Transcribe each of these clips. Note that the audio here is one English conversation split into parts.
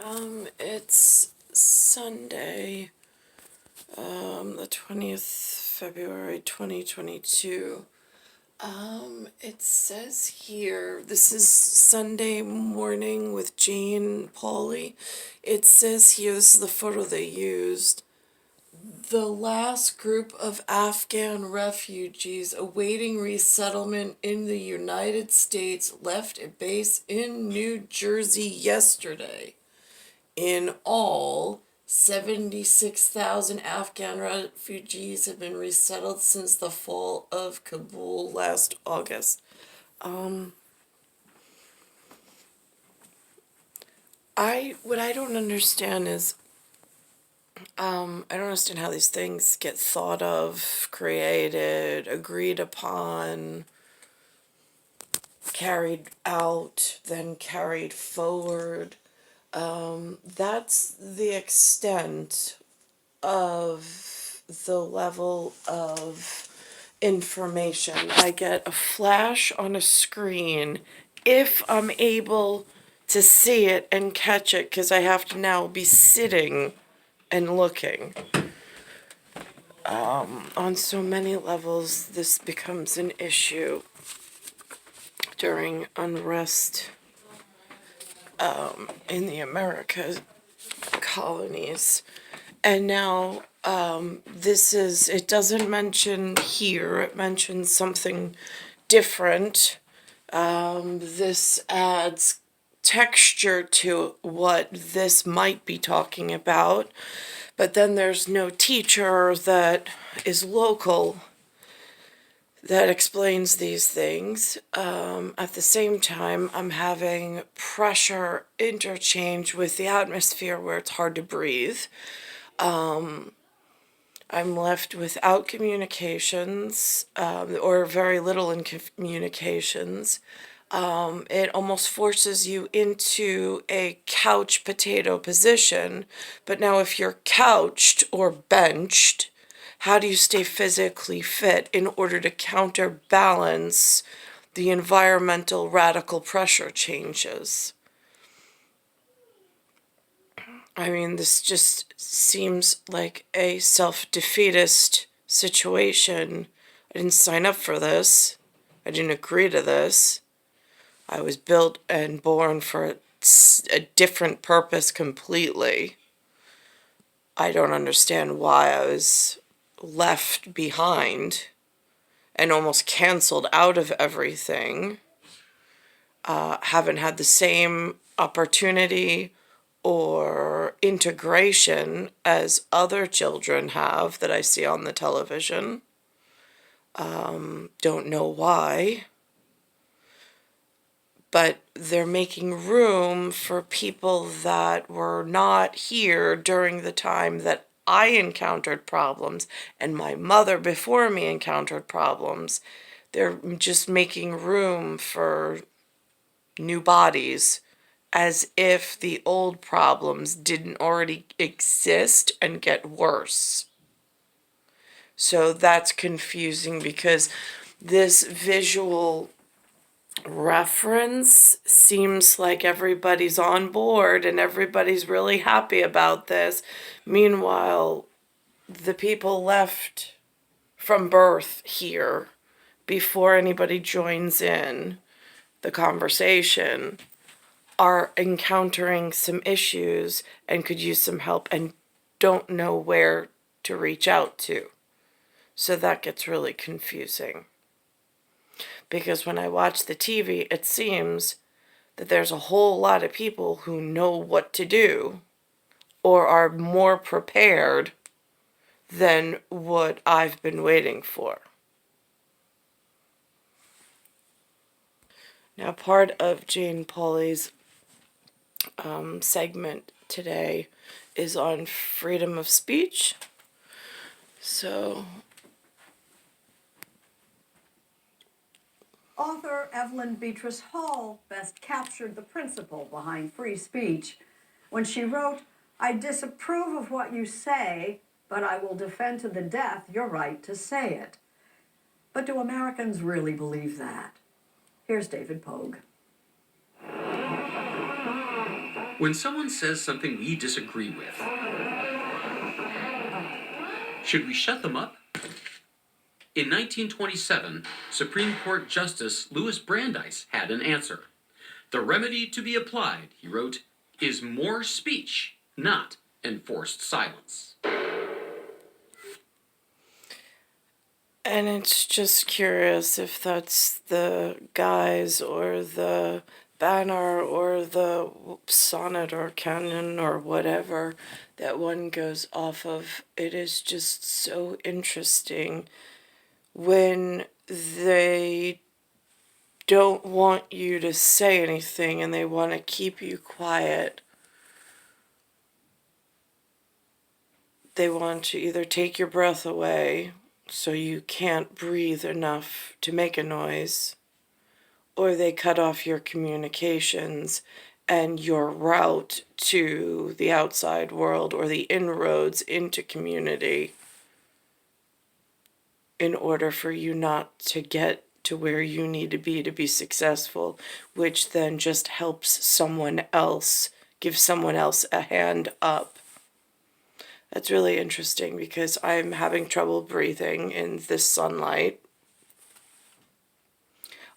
It's Sunday, the 20th February 2022. It says here, this is Sunday morning with Jane Pauley. It says here, this is the photo they used. The last group of Afghan refugees awaiting resettlement in the United States left a base in New Jersey yesterday. In all, 76,000 Afghan refugees have been resettled since the fall of Kabul last August. What I don't understand is, I don't understand how these things get thought of, created, agreed upon, carried out, then carried forward. That's the extent of the level of information. I get a flash on a screen if I'm able to see it and catch it, because I have to now be sitting and looking. On so many levels, this becomes an issue during unrest in the Americas colonies. And now it doesn't mention here, it mentions something different. This adds texture to what this might be talking about, but then there's no teacher that is local that explains these things. At the same time, I'm having pressure interchange with the atmosphere where it's hard to breathe. I'm left without communications, or very little in communications. It almost forces you into a couch potato position. But now if you're couched or benched, how do you stay physically fit in order to counterbalance the environmental radical pressure changes? I mean, this just seems like a self-defeatist situation. I didn't sign up for this. I didn't agree to this. I was built and born for a different purpose completely. I don't understand why I was left behind and almost canceled out of everything. Haven't had the same opportunity or integration as other children have that I see on the television. Don't know why. But they're making room for people that were not here during the time that I encountered problems and my mother before me encountered problems. They're just making room for new bodies as if the old problems didn't already exist and get worse. So that's confusing because this visual reference seems like everybody's on board and everybody's really happy about this. Meanwhile, the people left from birth here before anybody joins in the conversation are encountering some issues and could use some help and don't know where to reach out to. So that gets really confusing. Because when I watch the TV, it seems that there's a whole lot of people who know what to do or are more prepared than what I've been waiting for. Now, part of Jane Pauley's segment today is on freedom of speech. So, author Evelyn Beatrice Hall best captured the principle behind free speech when she wrote, "I disapprove of what you say, but I will defend to the death your right to say it." But do Americans really believe that? Here's David Pogue. When someone says something we disagree with, should we shut them up? In 1927, Supreme Court Justice Louis Brandeis had an answer. The remedy to be applied, he wrote, is more speech, not enforced silence. And it's just curious if that's the guise or the banner or the sonnet or canon or whatever that one goes off of. It is just so interesting when they don't want you to say anything and they want to keep you quiet. They want to either take your breath away so you can't breathe enough to make a noise, or they cut off your communications and your route to the outside world or the inroads into community in order for you not to get to where you need to be successful, which then just helps someone else, give someone else a hand up. That's really interesting because I'm having trouble breathing in this sunlight.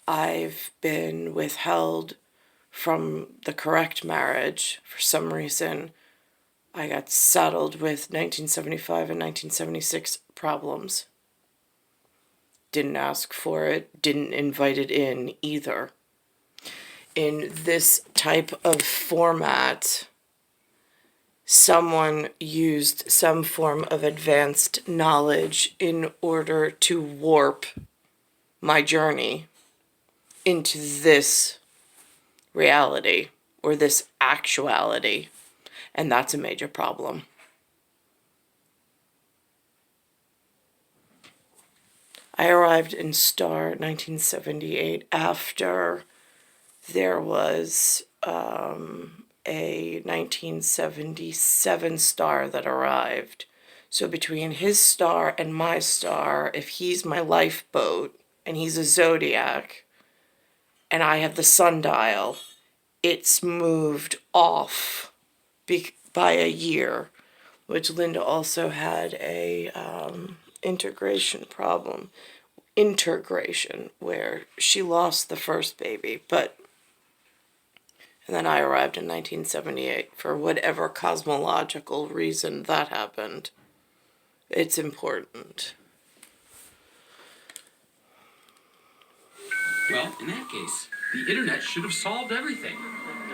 I've been withheld from the correct marriage for some reason. I got saddled with 1975 and 1976 problems. Didn't ask for it, didn't invite it in either. In this type of format, someone used some form of advanced knowledge in order to warp my journey into this reality or this actuality, and that's a major problem. I arrived in Star 1978 after there was a 1977 star that arrived. So between his star and my star, if he's my lifeboat and he's a zodiac and I have the sundial, it's moved off by a year, which Linda also had a integration where she lost the first baby, and then I arrived in 1978 for whatever cosmological reason that happened. It's important. Well, in that case, the internet should have solved everything.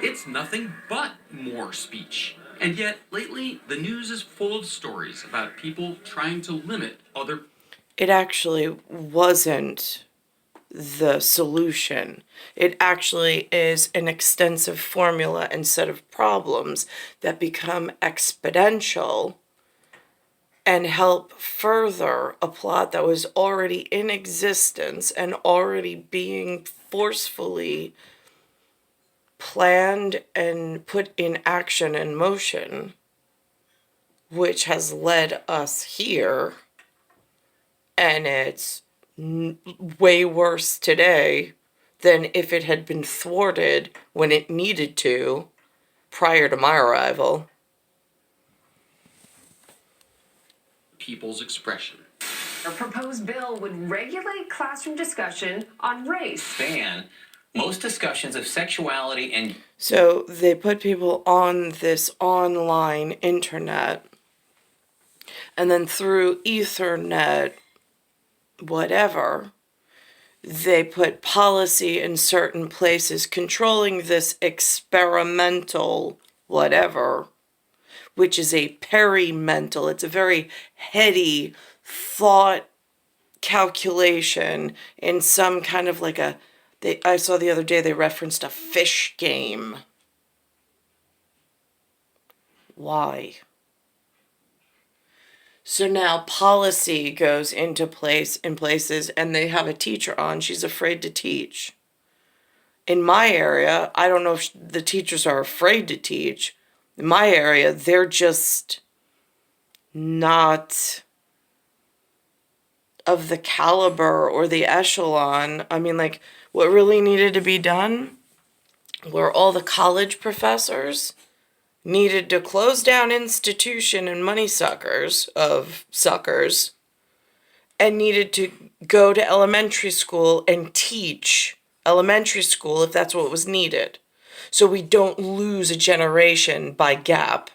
It's nothing but more speech. And yet, lately, the news is full of stories about people trying to limit other... It actually wasn't the solution. It actually is an extensive formula and set of problems that become exponential and help further a plot that was already in existence and already being forcefully planned and put in action and motion, which has led us here. And it's way worse today than if it had been thwarted when it needed to prior to my arrival. People's expression. A proposed bill would regulate classroom discussion on race. Ban most discussions of sexuality and... So they put people on this online internet, and then through Ethernet, whatever, they put policy in certain places controlling this experimental whatever, which is a perimental. It's a very heady thought calculation in some kind of like I saw the other day they referenced a fish game. Why? So now policy goes into place in places, and they have a teacher on. She's afraid to teach. In my area, I don't know if the teachers are afraid to teach. In my area, they're just not of the caliber or the echelon. I mean, like, what really needed to be done were all the college professors needed to close down institution and money suckers of suckers and needed to go to elementary school and teach elementary school if that's what was needed. So we don't lose a generation by gap.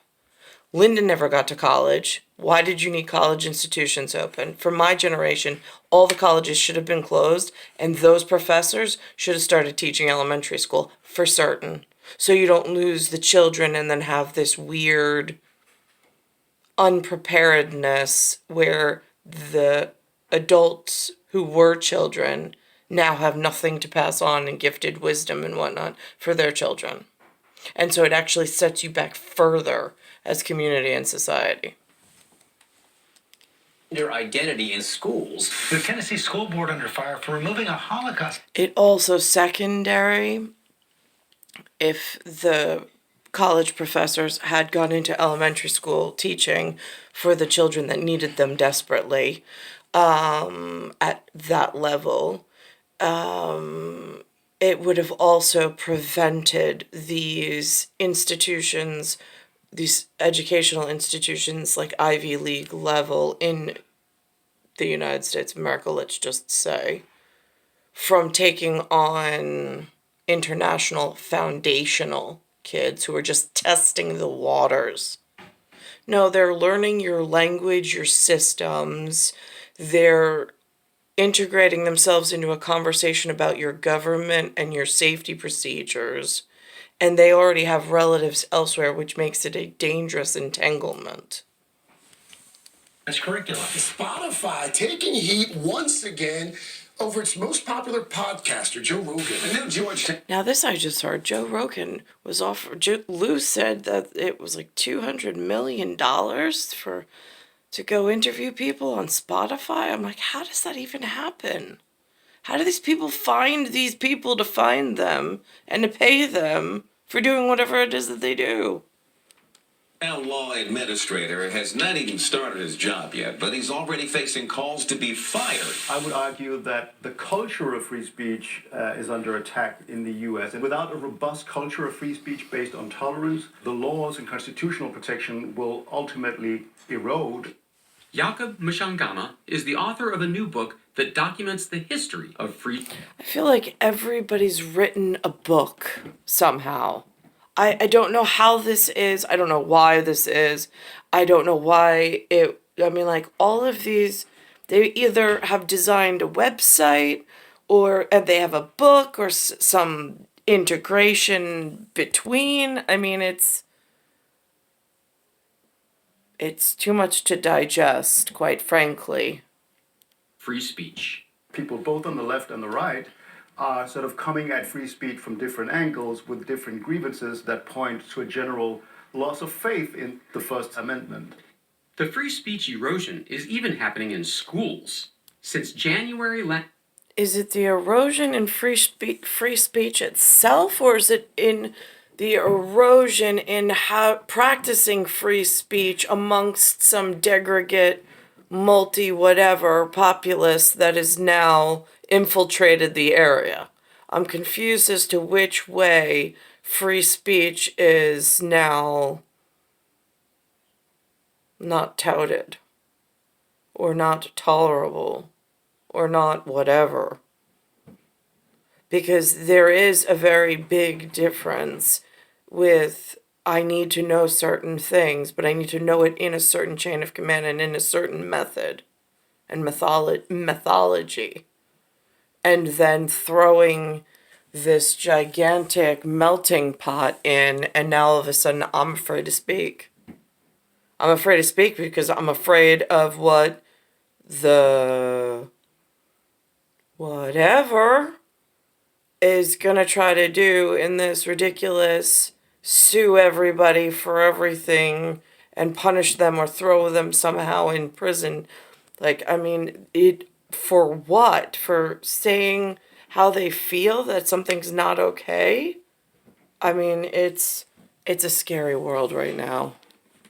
Linda never got to college. Why did you need college institutions open? For my generation, all the colleges should have been closed, and those professors should have started teaching elementary school for certain. So you don't lose the children and then have this weird unpreparedness where the adults who were children now have nothing to pass on and gifted wisdom and whatnot for their children. And so it actually sets you back further as community and society. Their identity in schools. The Tennessee School Board under fire for removing a Holocaust. It also secondary if the college professors had gone into elementary school teaching for the children that needed them desperately at that level. It would have also prevented these institutions, these educational institutions like Ivy League level in the United States of America, let's just say, from taking on international foundational kids who are just testing the waters. No, they're learning your language, your systems. They're integrating themselves into a conversation about your government and your safety procedures. And they already have relatives elsewhere, which makes it a dangerous entanglement. That's curriculum. Spotify taking heat once again over its most popular podcaster, Joe Rogan. And now George. Now this I just heard. Joe Rogan was offered. Lou said that it was like $200 million to go interview people on Spotify. I'm like, how does that even happen? How do these people find these people to find them and to pay them for doing whatever it is that they do? Our law administrator has not even started his job yet, but he's already facing calls to be fired. I would argue that the culture of free speech is under attack in the U.S. And without a robust culture of free speech based on tolerance, the laws and constitutional protection will ultimately erode. Jakob Mshangama is the author of a new book that documents the history of free. I feel like everybody's written a book somehow. I don't know how this is. I don't know why this is. I don't know why it... I mean, like, all of these... They either have designed a website or they have a book or some integration between. I mean, it's too much to digest, quite frankly. Free speech. People both on the left and the right are sort of coming at free speech from different angles with different grievances that point to a general loss of faith in the First Amendment. The free speech erosion is even happening in schools. Since January Is it the erosion in free speech itself, or is it in the erosion in how practicing free speech amongst some degraded multi-whatever populace that is now infiltrated the area? I'm confused as to which way free speech is now not touted, or not tolerable, or not whatever. Because there is a very big difference with I need to know certain things, but I need to know it in a certain chain of command and in a certain method and methodology. And then throwing this gigantic melting pot in, and now all of a sudden I'm afraid to speak. I'm afraid to speak because I'm afraid of what the whatever is going to try to do in this ridiculous sue everybody for everything and punish them or throw them somehow in prison. Like, I mean, for what? For saying how they feel that something's not okay? I mean, it's a scary world right now.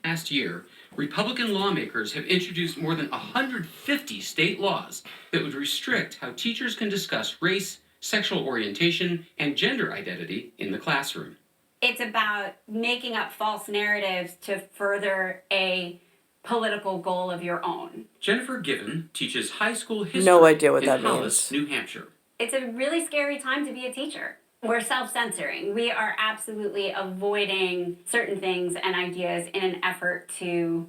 last year, Republican lawmakers have introduced more than 150 state laws that would restrict how teachers can discuss race, sexual orientation, and gender identity in the classroom. It's about making up false narratives to further a political goal of your own. Jennifer Given teaches high school history No idea what in that Hollis, means. New Hampshire. It's a really scary time to be a teacher. We're self-censoring. We are absolutely avoiding certain things and ideas in an effort to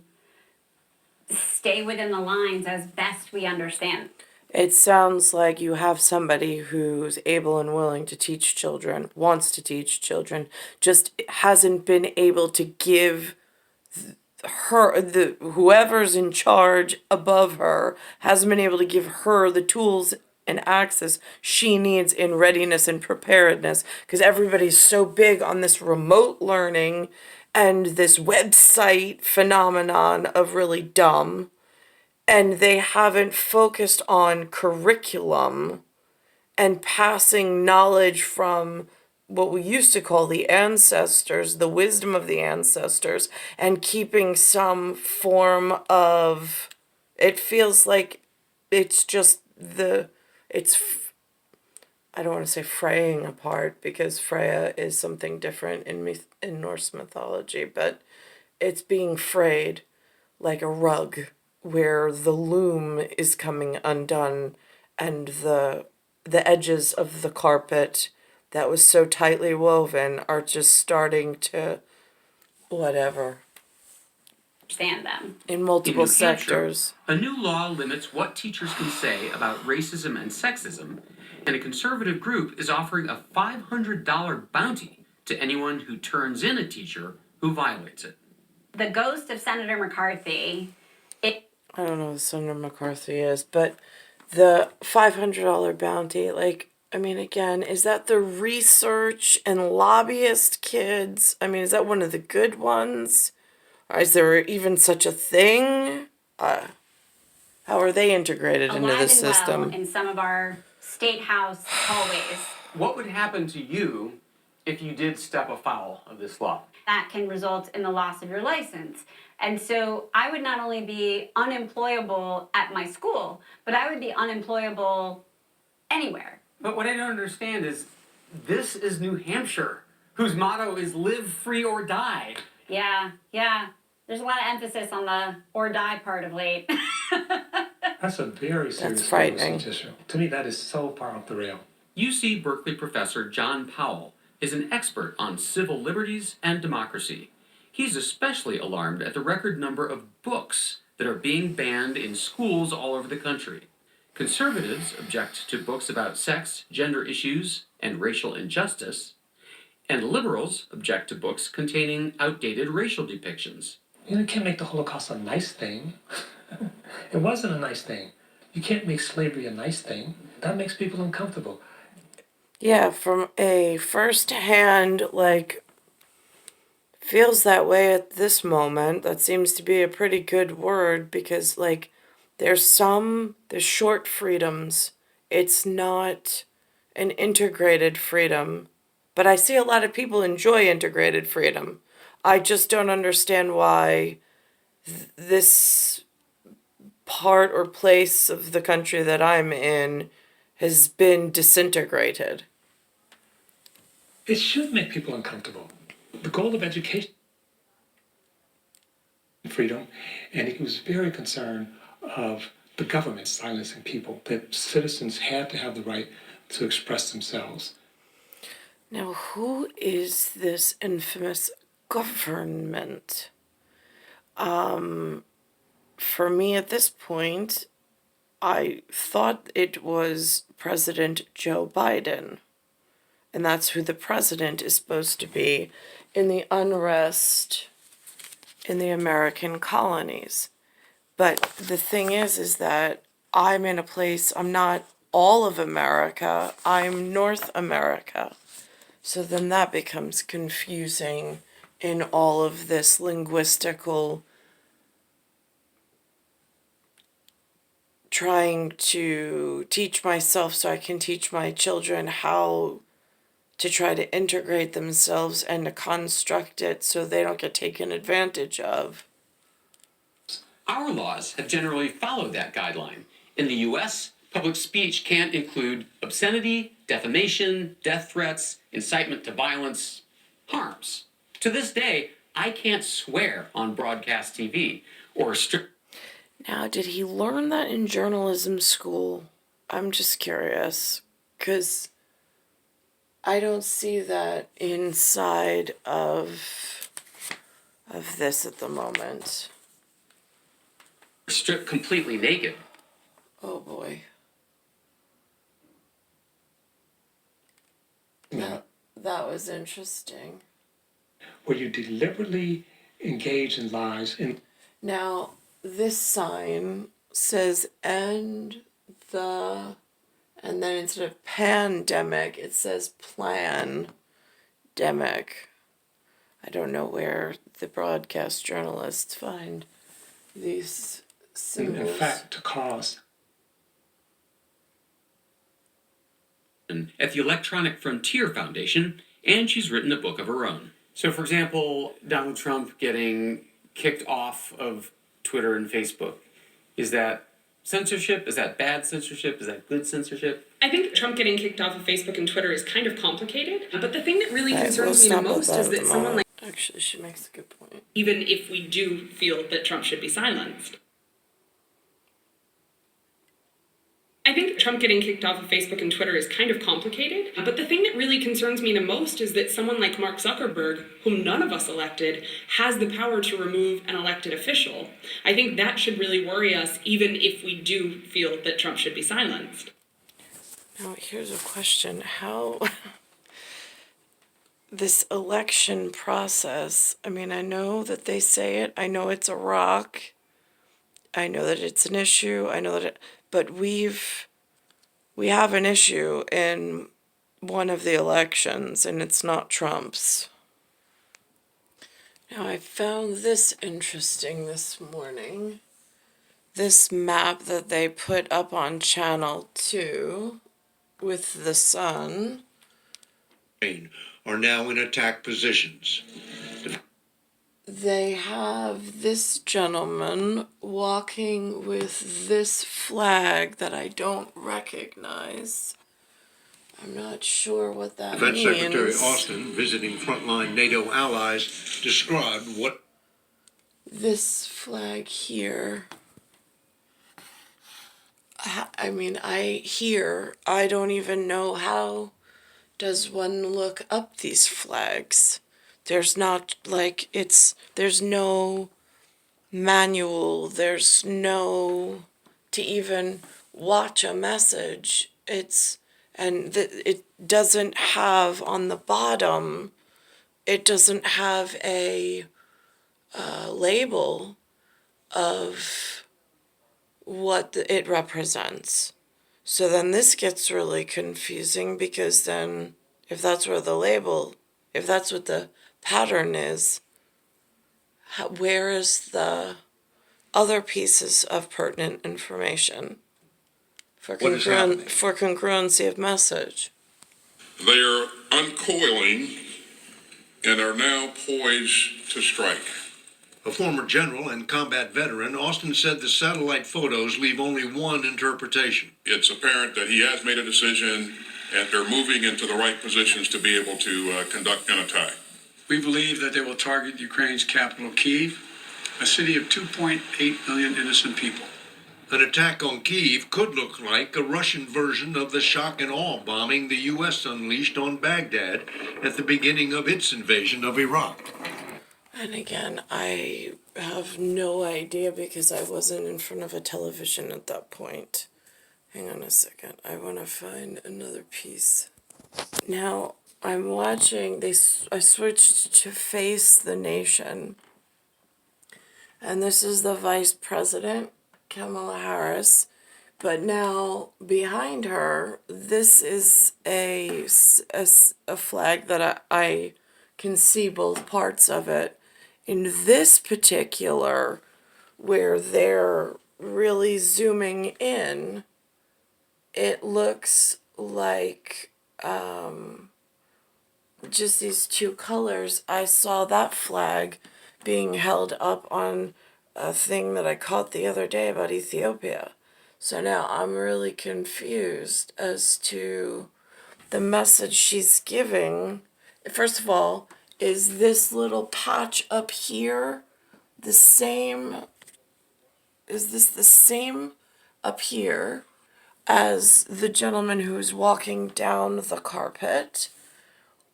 stay within the lines as best we understand. It sounds like you have somebody who's able and willing to teach children, wants to teach children, just hasn't been able to give whoever's in charge above her hasn't been able to give her the tools and access she needs in readiness and preparedness, because everybody's so big on this remote learning and this website phenomenon of really dumb, and they haven't focused on curriculum and passing knowledge from what we used to call the ancestors, the wisdom of the ancestors, and keeping some form of, it feels like it's just I don't want to say fraying apart, because Freya is something different in Norse mythology, but it's being frayed like a rug where the loom is coming undone and the edges of the carpet that was so tightly woven are just starting to whatever Understand them. in In multiple New Hampshire, sectors. a new law limits what teachers can say about racism and sexism, and a conservative group is offering a $500 bounty to anyone who turns in a teacher who violates it. The ghost of Senator McCarthy, I don't know who Senator McCarthy is, but the $500 bounty, like, I mean, again, is that the research and lobbyist kids? I mean, is that one of the good ones? Or is there even such a thing? How are they integrated into alive the and system? well in some of our state house hallways. What would happen to you if you did step afoul of this law? That can result in the loss of your license. And so I would not only be unemployable at my school, but I would be unemployable anywhere. But what I don't understand is this is New Hampshire, whose motto is live free or die. Yeah. There's a lot of emphasis on the or die part of late. That's a very serious frightening. issue. To me, that is so far off the rail. UC Berkeley professor John Powell is an expert on civil liberties and democracy. He's especially alarmed at the record number of books that are being banned in schools all over the country. Conservatives object to books about sex, gender issues, and racial injustice, and liberals object to books containing outdated racial depictions. You can't make the Holocaust a nice thing. It wasn't a nice thing. You can't make slavery a nice thing. That makes people uncomfortable. Yeah, from a first-hand, like, feels that way at this moment. That seems to be a pretty good word, because, like, there's short freedoms. It's not an integrated freedom. But I see a lot of people enjoy integrated freedom. I just don't understand why this part or place of the country that I'm in has been disintegrated. It should make people uncomfortable. The goal of education freedom, and he was very concerned of the government silencing people, that citizens had to have the right to express themselves. Now, who is this infamous government? For me at this point, I thought it was President Joe Biden. And that's who the president is supposed to be in the unrest in the American colonies. But the thing is that I'm in a place, I'm not all of America, I'm North America. So then that becomes confusing in all of this linguistical trying to teach myself so I can teach my children how to try to integrate themselves and to construct it so they don't get taken advantage of. Our laws have generally followed that guideline. In the U.S., public speech can't include obscenity, defamation, death threats, incitement to violence, harms. To this day, I can't swear on broadcast TV or strip. Now, did he learn that in journalism school? I'm just curious, because I don't see that inside of this at the moment. Strip completely naked. Oh boy. Yeah. That was interesting. Where you deliberately engage in lies and Now, this sign says end the, and then instead of pandemic, it says plan-demic. I don't know where the broadcast journalists find these symbols. in fact to cause. At the Electronic Frontier Foundation, and she's written a book of her own. So, for example, Donald Trump getting kicked off of Twitter and Facebook. Is that censorship? Is that bad censorship? Is that good censorship? I think Trump getting kicked off of Facebook and Twitter is kind of complicated, but the thing that really Right, concerns me the most is that someone like, Actually, she makes a good point. even if we do feel that Trump should be silenced. I think Trump getting kicked off of Facebook and Twitter is kind of complicated, but the thing that really concerns me the most is that someone like Mark Zuckerberg, whom none of us elected, has the power to remove an elected official. I think that should really worry us, even if we do feel that Trump should be silenced. Now, here's a question. How this election process, I mean, I know that they say it, I know it's a rock, I know that it's an issue, I know that it, but we have an issue in one of the elections, and it's not Trump's. Now, I found this interesting this morning. This map that they put up on Channel 2 with the sun. Are now in attack positions. They have this gentleman walking with this flag that I don't recognize. I'm not sure what that Defense means. Secretary Austin, visiting frontline NATO allies, described what This flag here. I mean, I don't even know how does one look up these flags. There's not like there's no manual, there's no to even watch a message. It doesn't have on the bottom, it doesn't have a label of what it represents. So then this gets really confusing, because then if that's what the pattern is, where is the other pieces of pertinent information for congruency of message? They are uncoiling and are now poised to strike. a former general and combat veteran, Austin said the satellite photos leave only one interpretation. It's apparent that he has made a decision and they're moving into the right positions to be able to conduct an attack. We believe that they will target Ukraine's capital, Kyiv, a city of 2.8 million innocent people. An attack on Kyiv could look like a Russian version of the shock and awe bombing the U.S. unleashed on Baghdad at the beginning of its invasion of Iraq. And again, I have no idea because I wasn't in front of a television at that point. Hang on a second. I want to find another piece. Now, I'm watching, I switched to Face the Nation. And this is the Vice President, Kamala Harris. But now, behind her, this is a flag that I can see both parts of it. In this particular, where they're really zooming in, it looks like just these two colors. I saw that flag being held up on a thing that I caught the other day about Ethiopia. So now I'm really confused as to the message she's giving. First of all, is this little patch up here the same? Is this the same up here as the gentleman who's walking down the carpet?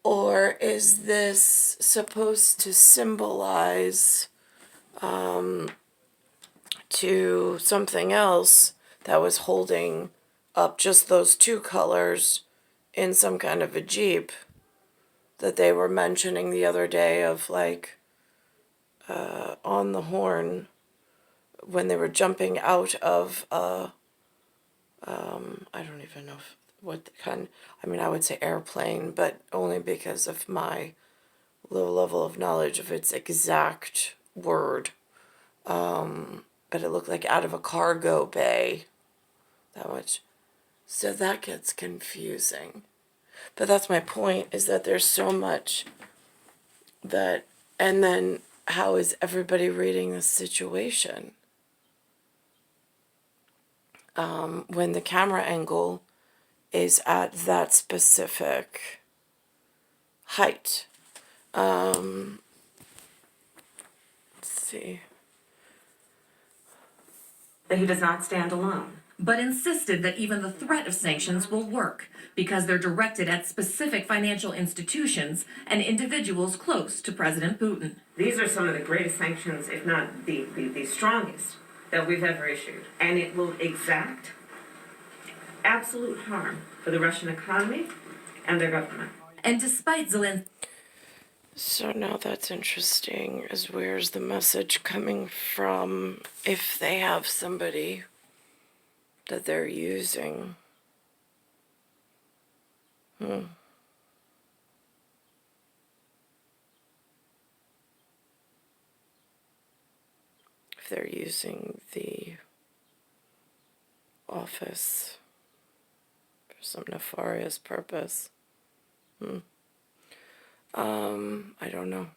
Or is this supposed to symbolize to something else that was holding up just those two colors in some kind of a Jeep that they were mentioning the other day of like on the horn when they were jumping out of I don't even know what kind, I mean I would say airplane, but only because of my low level of knowledge of its exact word. But it looked like out of a cargo bay. That much. So that gets confusing. But that's my point, is that there's so much that, and then how is everybody reading this situation? When the camera angle is at that specific height. Let's see. That he does not stand alone, but insisted that even the threat of sanctions will work because they're directed at specific financial institutions and individuals close to President Putin. These are some of the greatest sanctions, if not the strongest, that we've ever issued. And it will exact absolute harm for the Russian economy and their government. And despite Zelensky. So now that's interesting, is where's the message coming from if they have somebody that they're using? If they're using the office for some nefarious purpose. I don't know.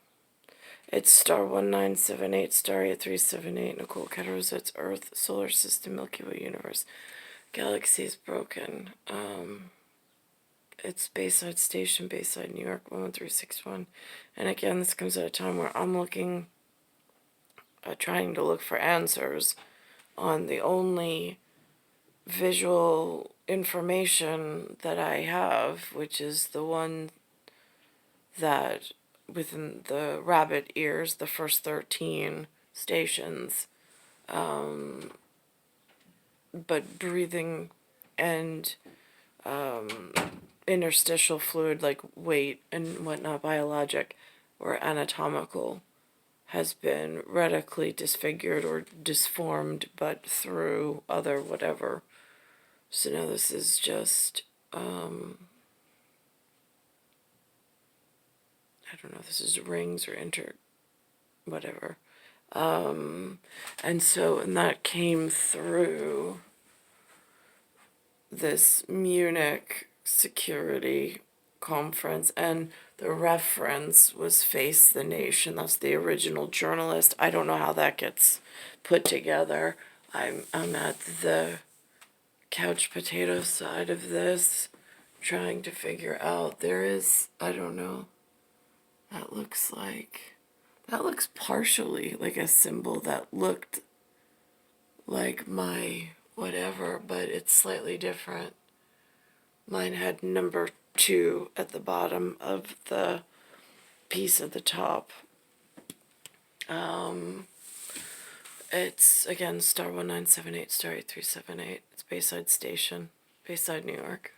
It's star 1978, star 8378, Nicole, Cattaruzza, it's Earth, solar system, Milky Way universe, galaxies broken. It's Bayside Station, Bayside, New York, 11361. And again, this comes at a time where I'm looking, trying to look for answers on the only visual information that I have, which is the one that within the rabbit ears, the first 13 stations, but breathing and interstitial fluid like weight and whatnot, biologic or anatomical, has been radically disfigured or disformed, but through other whatever. So now this is just I don't know, this is rings or whatever. And that came through this Munich security conference, and the reference was Face the Nation. That's the original journalist. I don't know how that gets put together. I'm at the couch potato side of this, trying to figure out. There is, I don't know. That looks partially like a symbol that looked like my whatever, but it's slightly different. Mine had number 2 at the bottom of the piece at the top. It's again star 1978, star 8378. It's Bayside Station, Bayside, New York.